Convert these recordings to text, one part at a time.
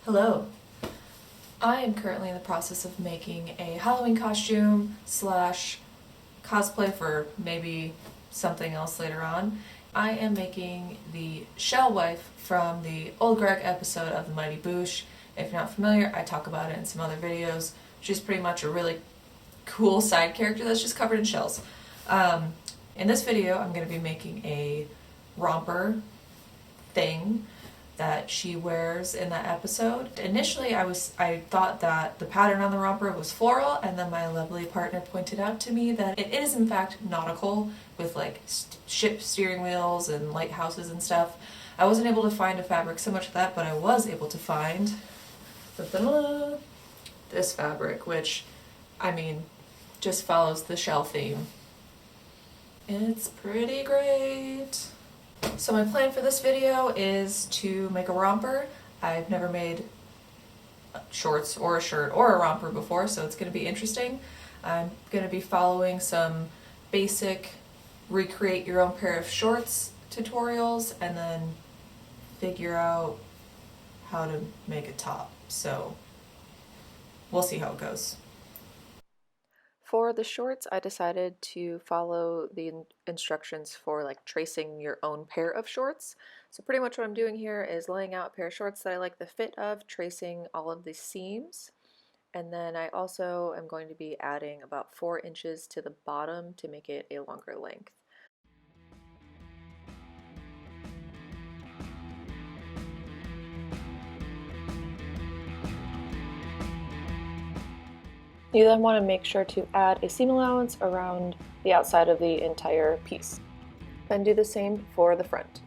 Hello. I am currently in the process of making a Halloween costume slash cosplay for maybe something else later on. I am making the Shell Wife from the Old Greg episode of the Mighty Boosh. If you're not familiar, I talk about it in some other videos. She's pretty much a really cool side character that's just covered in shells. In this video, I'm going to be making a romper thing that she wears in that episode. Initially, I thought that the pattern on the romper was floral, and then my lovely partner pointed out to me that it is in fact nautical with like ship steering wheels and lighthouses and stuff. I wasn't able to find a fabric so much of that, but I was able to find this fabric, which, I mean, just follows the shell theme. It's pretty great. So my plan for this video is to make a romper. I've never made shorts or a shirt or a romper before, so it's going to be interesting. I'm going to be following some basic recreate your own pair of shorts tutorials and then figure out how to make a top. So we'll see how it goes. For the shorts, I decided to follow the instructions for like tracing your own pair of shorts. So pretty much what I'm doing here is laying out a pair of shorts that I like the fit of, tracing all of the seams, and then I also am going to be adding about 4 inches to the bottom to make it a longer length. You then want to make sure to add a seam allowance around the outside of the entire piece. Then do the same for the front.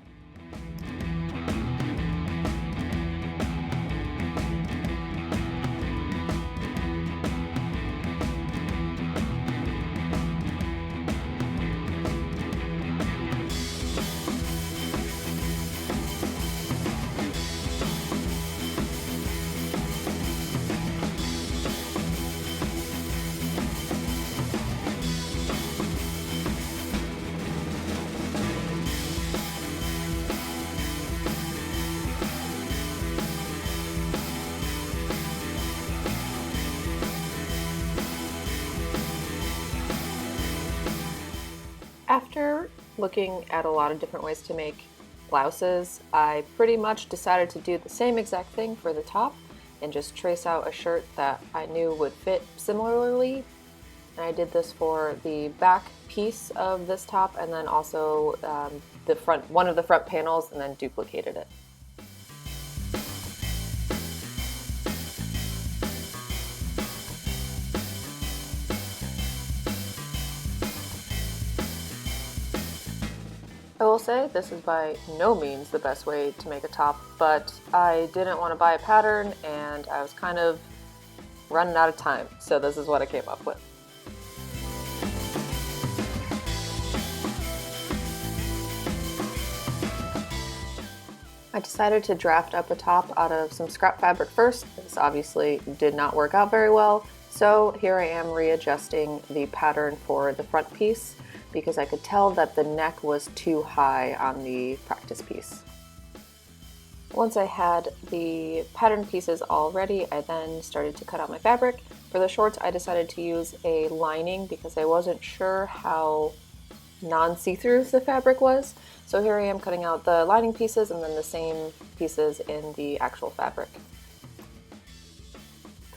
After looking at a lot of different ways to make blouses, I pretty much decided to do the same exact thing for the top and just trace out a shirt that I knew would fit similarly. And I did this for the back piece of this top and then also one of the front panels, and then duplicated it. I will say this is by no means the best way to make a top, but I didn't want to buy a pattern and I was kind of running out of time, so this is what I came up with. I decided to draft up a top out of some scrap fabric first. This obviously did not work out very well, so here I am readjusting the pattern for the front piece, because I could tell that the neck was too high on the practice piece. Once I had the pattern pieces all ready, I then started to cut out my fabric. For the shorts, I decided to use a lining because I wasn't sure how non-see-through the fabric was. So here I am cutting out the lining pieces and then the same pieces in the actual fabric.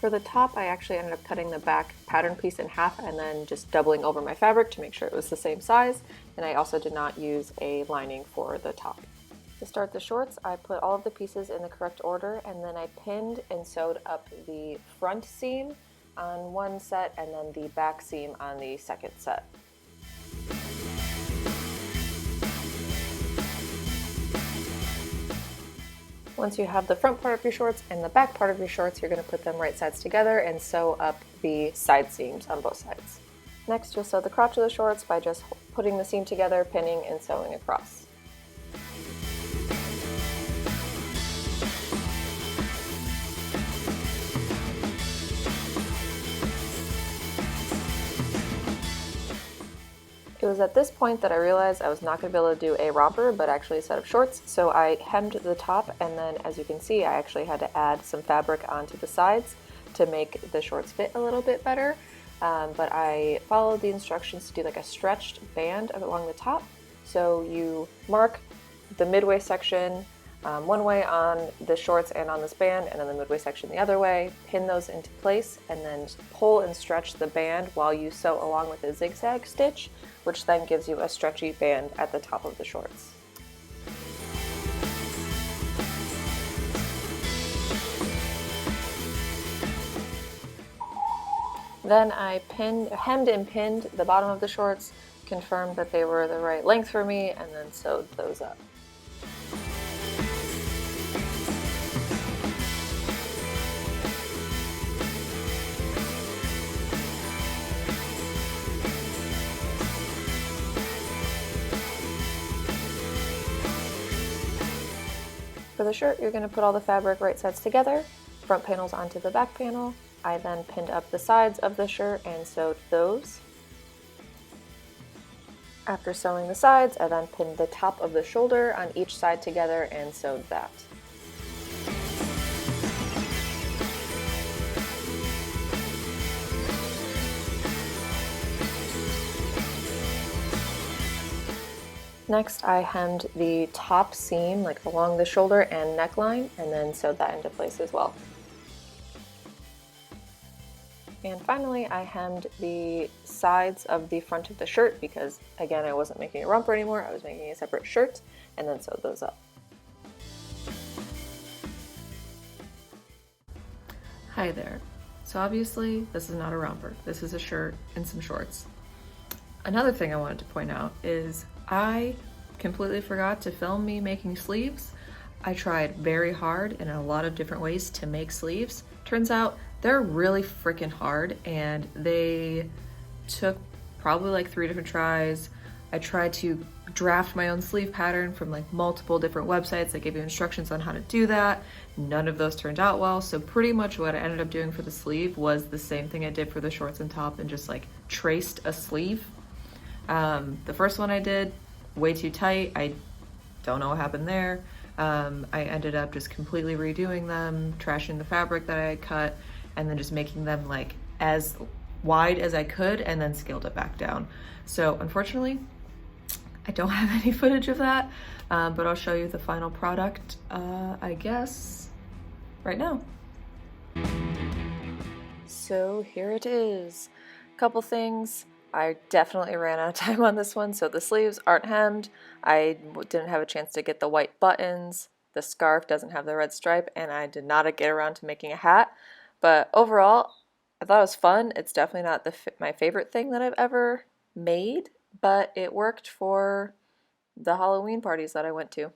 For the top, I actually ended up cutting the back pattern piece in half and then just doubling over my fabric to make sure it was the same size, and I also did not use a lining for the top. To start the shorts, I put all of the pieces in the correct order, and then I pinned and sewed up the front seam on one set and then the back seam on the second set. Once you have the front part of your shorts and the back part of your shorts, you're going to put them right sides together and sew up the side seams on both sides. Next, you'll sew the crotch of the shorts by just putting the seam together, pinning, and sewing across. It was at this point that I realized I was not going to be able to do a romper, but actually a set of shorts, so I hemmed the top, and then as you can see, I actually had to add some fabric onto the sides to make the shorts fit a little bit better. But I followed the instructions to do like a stretched band along the top. So you mark the midway section one way on the shorts and on this band, and then the midway section the other way, pin those into place, and then pull and stretch the band while you sew along with a zigzag stitch, which then gives you a stretchy band at the top of the shorts. Then I hemmed and pinned the bottom of the shorts, confirmed that they were the right length for me, and then sewed those up. For the shirt, you're going to put all the fabric right sides together, front panels onto the back panel. I then pinned up the sides of the shirt and sewed those. After sewing the sides, I then pinned the top of the shoulder on each side together and sewed that. Next, I hemmed the top seam, like along the shoulder and neckline, and then sewed that into place as well. And finally, I hemmed the sides of the front of the shirt because, again, I wasn't making a romper anymore, I was making a separate shirt, and then sewed those up. Hi there. So obviously, this is not a romper. This is a shirt and some shorts. Another thing I wanted to point out is I completely forgot to film me making sleeves. I tried very hard in a lot of different ways to make sleeves. Turns out they're really freaking hard, and they took probably like 3 different tries. I tried to draft my own sleeve pattern from like multiple different websites that gave you instructions on how to do that. None of those turned out well, so pretty much what I ended up doing for the sleeve was the same thing I did for the shorts and top, and just like traced a sleeve. The first one I did, way too tight. I don't know what happened there. I ended up just completely redoing them, trashing the fabric that I had cut, and then just making them like as wide as I could, and then scaled it back down. So unfortunately, I don't have any footage of that, but I'll show you the final product, I guess, right now. So here it is. Couple things. I definitely ran out of time on this one, so the sleeves aren't hemmed. I didn't have a chance to get the white buttons. The scarf doesn't have the red stripe, and I did not get around to making a hat. But overall, I thought it was fun. It's definitely not my favorite thing that I've ever made, but it worked for the Halloween parties that I went to.